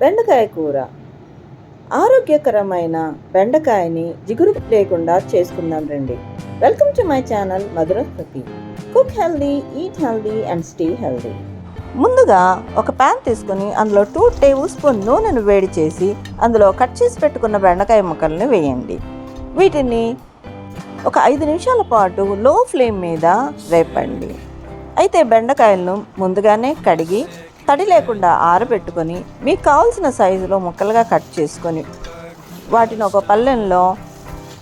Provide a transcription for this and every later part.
బెండకాయ కూర. ఆరోగ్యకరమైన బెండకాయని జిగురు లేకుండా చేసుకుందాం రండి. Welcome to my channel Madhurasmruthi. Cook healthy, eat healthy and stay healthy. ముందుగా ఒక ప్యాన్ తీసుకుని అందులో 2 టేబుల్ స్పూన్ నూనెను వేడి చేసి అందులో కట్ చేసి పెట్టుకున్న బెండకాయ ముక్కల్ని వేయండి. వీటిని ఒక 5 నిమిషాల పాటు లో ఫ్లేమ్ మీద వేపండి. అయితే బెండకాయలను ముందుగానే కడిగి తడి లేకుండా ఆరబెట్టుకొని మీకు కావాల్సిన సైజులో ముక్కలుగా కట్ చేసుకొని వాటిని ఒక పళ్ళెంలో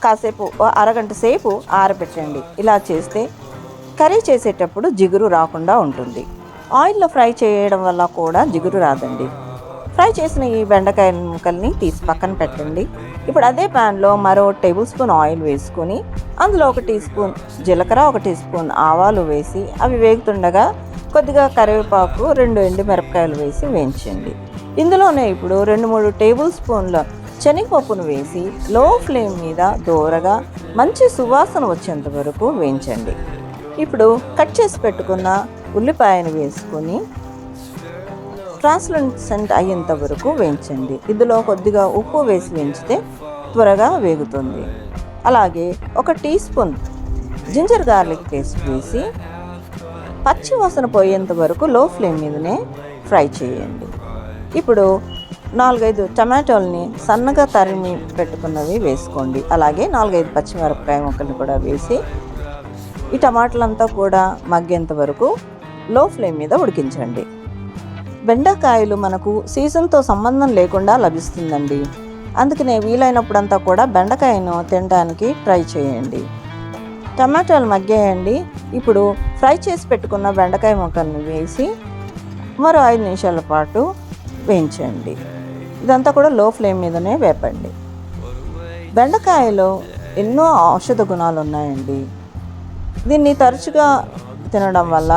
కాసేపు అరగంట సేపు ఆరబెట్టండి. ఇలా చేస్తే కర్రీ చేసేటప్పుడు జిగురు రాకుండా ఉంటుంది. ఆయిల్లో ఫ్రై చేయడం వల్ల కూడా జిగురు రాదండి. ఫ్రై చేసిన ఈ బెండకాయ ముక్కల్ని తీసి పక్కన పెట్టండి. ఇప్పుడు అదే ప్యాన్లో మరో టేబుల్ స్పూన్ ఆయిల్ వేసుకొని అందులో 1 టీ స్పూన్ జీలకర్ర, 1 టీ స్పూన్ ఆవాలు వేసి అవి వేగుతుండగా కొద్దిగా కరివేపాకు, 2 ఎండుమిరపకాయలు వేసి వేయించండి. ఇందులోనే ఇప్పుడు 2-3 టేబుల్ స్పూన్ల శనగపప్పును వేసి లో ఫ్లేమ్ మీద దూరగా మంచి సువాసన వచ్చేంత వరకు వేయించండి. ఇప్పుడు కట్ చేసి పెట్టుకున్న ఉల్లిపాయను వేసుకొని ట్రాన్స్లూసెంట్ అయ్యేంత వరకు వేయించండి. ఇందులో కొద్దిగా ఉప్పు వేసి వేయించితే త్వరగా వేగుతుంది. అలాగే 1 teaspoon ginger garlic paste వేసి పచ్చి వాసన పోయేంత వరకు లో ఫ్లేమ్ మీదనే ఫ్రై చేయండి. ఇప్పుడు 4-5 టమాటోల్ని సన్నగా తరిమి పెట్టుకున్నవి వేసుకోండి. అలాగే 4-5 పచ్చిమిరపకాయ ముక్కల్ని కూడా వేసి ఈ టమాటాలంతా కూడా మగ్గేంత వరకు లో ఫ్లేమ్ మీద ఉడికించండి. బెండకాయలు మనకు సీజన్తో సంబంధం లేకుండా లభిస్తుందండి. అందుకనే వీలైనప్పుడంతా కూడా బెండకాయను తినడానికి ట్రై చేయండి. టమాటాలు మగ్గాయండి. ఇప్పుడు ఫ్రై చేసి పెట్టుకున్న బెండకాయ ముక్కల్ని వేసి మరో 5 నిమిషాల పాటు వేయించండి. ఇదంతా కూడా లో ఫ్లేమ్ మీదనే వేపండి. బెండకాయలో ఎన్నో ఔషధ గుణాలు ఉన్నాయండి. దీన్ని తరచుగా తినడం వల్ల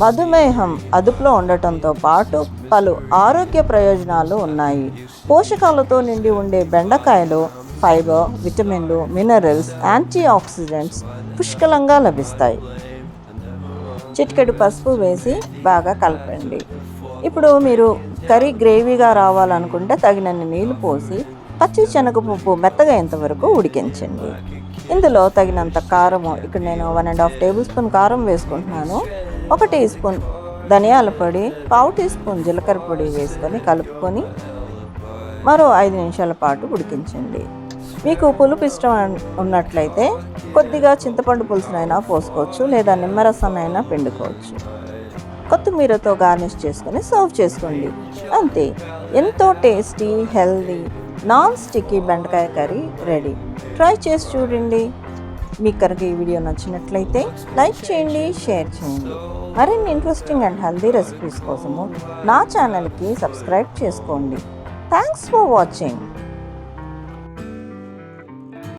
మధుమేహం అదుపులో ఉండటంతో పాటు పలు ఆరోగ్య ప్రయోజనాలు ఉన్నాయి. పోషకాలతో నిండి ఉండే బెండకాయలో ఫైబర్, విటమిన్లు, మినరల్స్, యాంటీ ఆక్సిడెంట్స్ పుష్కలంగా లభిస్తాయి. చిటికెడు పసుపు వేసి బాగా కలపండి. ఇప్పుడు మీరు కర్రీ గ్రేవీగా రావాలనుకుంటే తగినన్ని నీళ్లు పోసి పచ్చి శనగపప్పు మెత్తగా అయ్యేంతవరకు ఉడికించండి. ఇందులో తగినంత కారము, ఇక్కడ నేను 1.5 టేబుల్ స్పూన్ కారం వేసుకుంటున్నాను. 1 టీ స్పూన్ ధనియాల పొడి, 1/2 టీ స్పూన్ జీలకర్ర పొడి వేసుకొని కలుపుకొని మరో 5 నిమిషాల పాటు ఉడికించండి. మీకు పులుపు ఇష్టం ఉన్నట్లయితే కొద్దిగా చింతపండు పులుసునైనా పోసుకోవచ్చు, లేదా నిమ్మరసాన్నైనా పిండుకోవచ్చు. కొత్తిమీరతో గార్నిష్ చేసుకొని సర్వ్ చేసుకోండి. అంతే, ఎంతో టేస్టీ, హెల్దీ, నాన్ స్టిక్కీ బెండకాయ కర్రీ రెడీ. ట్రై చేసి చూడండి. మీకు కనుక ఈ వీడియో నచ్చినట్లయితే లైక్ చేయండి, షేర్ చేయండి. మరిన్ని ఇంట్రెస్టింగ్ అండ్ హెల్దీ రెసిపీస్ కోసము నా ఛానల్కి సబ్స్క్రైబ్ చేసుకోండి. Thanks for watching.